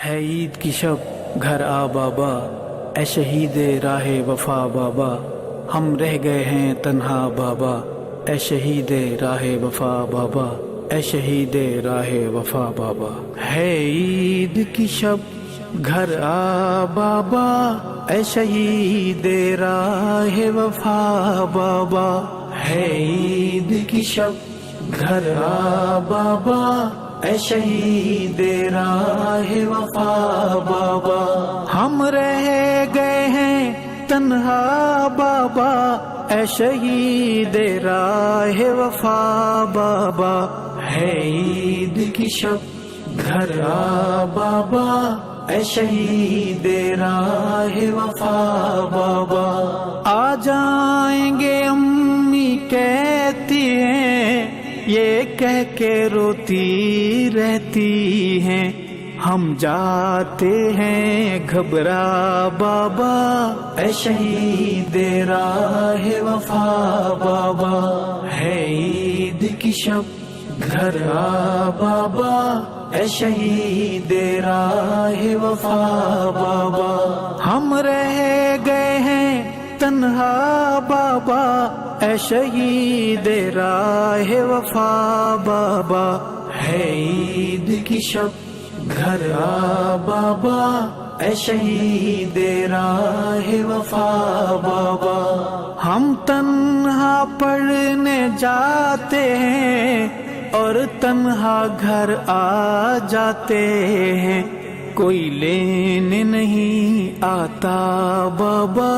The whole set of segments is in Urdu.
ہے عید کی شب گھر آ بابا، اے شہید راہ وفا بابا، ہم رہ گئے ہیں تنہا بابا، اے شہید راہ وفا بابا، اے شہید راہ وفا بابا۔ ہے عید کی شب گھر آ بابا، اے شہید راہ وفا بابا، ہے عید کی شب گھر آ بابا، اے شہید راہ وفا بابا۔ ہم رہ گئے ہیں تنہا بابا، اے شہید راہ وفا بابا، ہے عید کی شب گھر آ بابا، اے شہید راہ وفا بابا۔ آ جائیں گے امی کہتی ہیں، یہ کہہ کے روتی رہتی ہیں، ہم جاتے ہیں گھبرا بابا، اے شہید راہ وفا بابا۔ ہے عید کی شب گھر آ بابا، اے شہید راہ وفا بابا۔ ہم رہ گئے ہیں تنہا بابا، اے شہید راہ وفا بابا، ہے عید کی شب گھر آ بابا، اے شہید راہ وفا بابا۔ ہم تنہا پڑھنے جاتے ہیں اور تنہا گھر آ جاتے ہیں، کوئی لینے نہیں آتا بابا،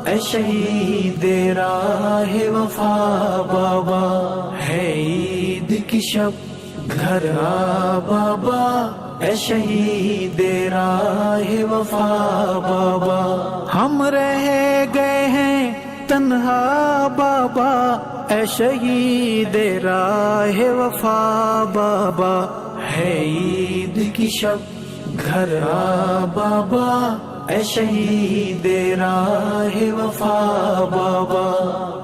اے شہید راہ وفا بابا۔ ہے عید کی شب گھر آ بابا، اے شہید راہ وفا بابا۔ ہم رہ گئے ہیں تنہا بابا، اے شہید راہ وفا بابا، ہے عید کی شب گھر آ بابا، اے شہید راہ وفا بابا۔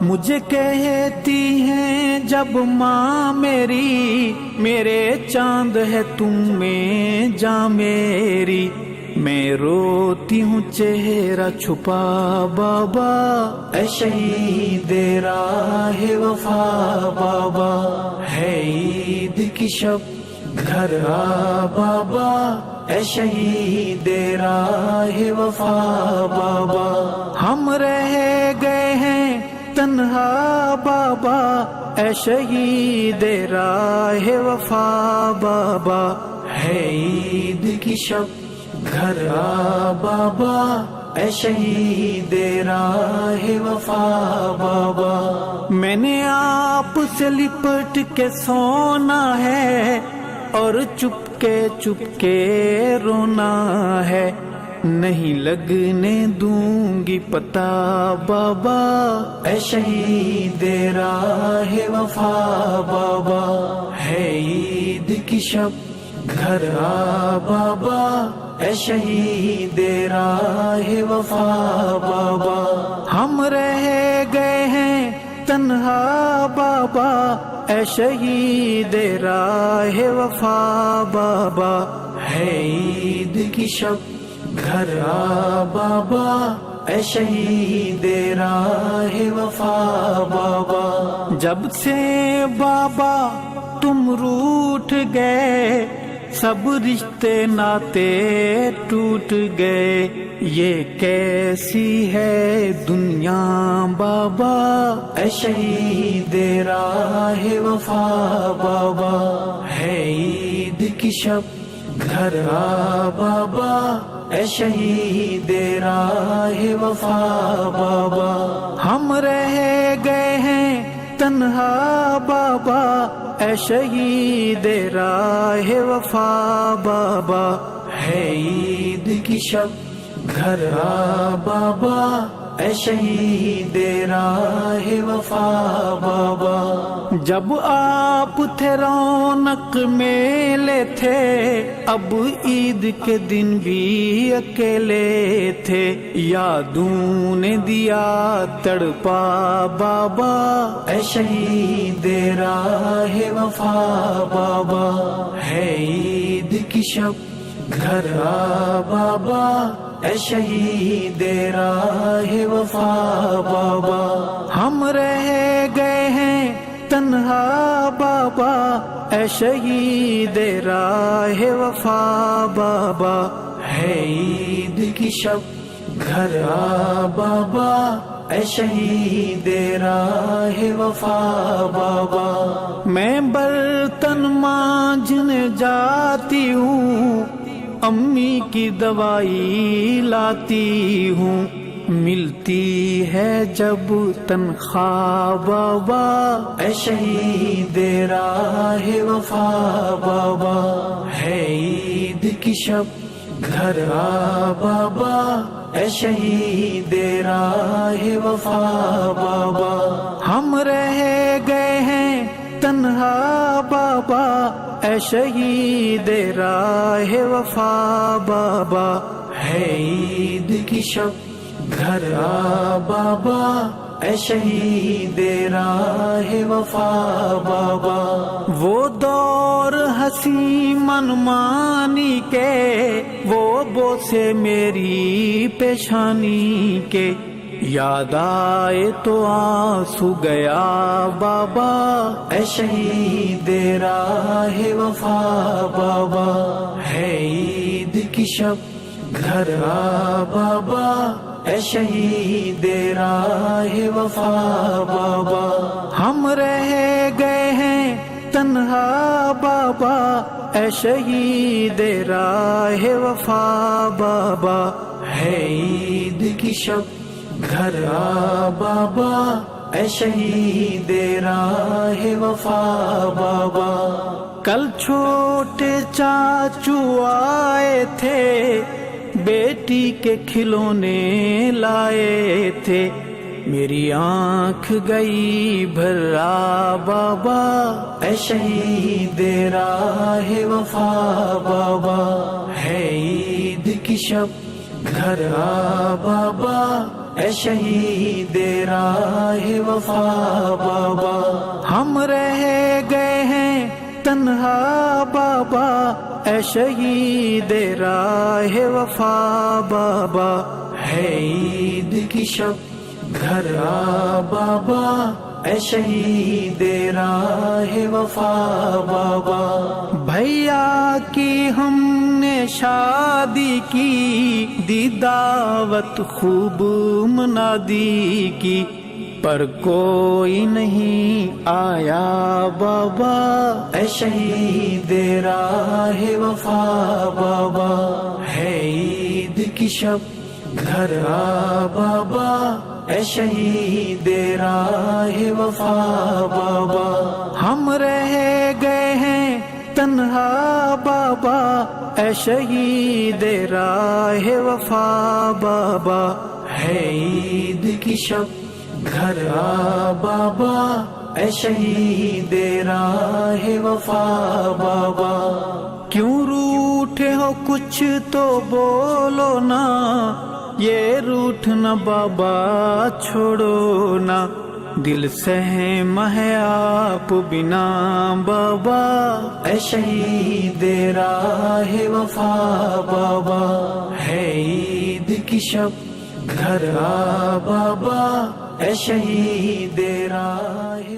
مجھے کہتی ہیں جب ماں میری، میرے چاند ہے تم میں جاں میری، میں روتی ہوں چہرہ چھپا بابا، اے شہید راہ وفا بابا۔ ہے عید کی شب گھر آ بابا، اے شہید راہ وفا بابا۔ ہم رہ گئے ہیں تنہا بابا، اے شہید راہ وفا بابا، ہے عید کی شب گھر آ بابا، اے شہید راہ وفا بابا۔ میں نے آپ سے لپٹ کے سونا ہے اور چپ کے رونا ہے، نہیں لگنے دوں گی پتا بابا، اے شہید راہ وفا بابا۔ ہے عید کی شب گھر آ بابا، اے شہید راہ وفا بابا۔ ہم رہ گئے ہیں تنہا بابا، اے شہید راہ وفا بابا۔ ہے عید کی شب گھر آ بابا، اے شہید راہ وفا بابا۔ جب سے بابا تم روٹھ گئے، سب رشتے ناتے ٹوٹ گئے، یہ کیسی ہے دنیا بابا، اے شہید راہ وفا بابا۔ ہے عید کی شب گھر آ بابا، اے شہید راہ وفا بابا۔ ہم رہ گئے ہیں تنہا بابا، اے شہید راہ وفا بابا۔ ہے عید کی شب گھر آ بابا، اے شہید راہ وفا بابا۔ جب آپ تھے رونق میلے تھے، اب عید کے دن بھی اکیلے تھے، یادوں نے دیا تڑپا بابا، اے شہید راہ وفا بابا۔ ہے عید کی شب گھر آ بابا اے شہید راہ وفا بابا، ہم رہ گئے ہیں تنہا بابا اے شہید راہ وفا بابا، ہے عید کی شب گھر آ بابا اے شہید راہ وفا بابا، میں برتن مانجنے جاتی ہوں، امی کی دوائی لاتی ہوں، ملتی ہے جب تنخواہ بابا اے شہید راہ وفا بابا، ہے عید کی شب گھر آ بابا اے شہید راہ وفا بابا، ہم رہ گئے ہیں تنہا بابا اے شہید راہ وفا بابا، ہے عید کی شب گھر آ بابا اے شہید راہ وفا بابا، وہ دور ہنسی منمانی کے، وہ بوسے میری پیشانی کے، یاد آئے تو آنسو گیا بابا اے شہید راہ وفا بابا، ہے عید کی شب گھر آ بابا اے شہید راہ وفا بابا، ہم رہ گئے ہیں تنہا بابا اے شہید راہ وفا بابا، ہے عید کی شب گھر آ بابا اے شہید راہ وفا بابا، کل چھوٹے چاچو آئے تھے، بیٹی کے کھلونے لائے تھے، میری آنکھ گئی بھرا بابا اے شہید راہ وفا بابا، ہے عید کی شب گھر آ بابا اے شہید راہ وفا بابا، ہم رہ گئے ہیں تنہا بابا اے شہید راہ وفا بابا، ہے عید کی شب گھر آ بابا اے شہید راہ وفا بابا، بھیا کی ہم نے شادی کی، دی دعوت خوب منادی کی، پر کوئی نہیں آیا بابا اے شہید راہ وفا بابا، ہے عید کی شب گھر آ بابا اے شہید راہ وفا بابا، ہم رہ گئے ہیں تنہا بابا اے شہید راہ وفا بابا، ہے عید کی شب گھر آ بابا اے شہید راہ وفا بابا، کیوں روٹھے ہو کچھ تو بولو نا، یہ روٹھنا بابا چھوڑو نا، دل سہم ہے آپ بنا بابا اے شہید راہ وفا بابا، ہے عید کی شب گھر آ بابا اے شہید راہ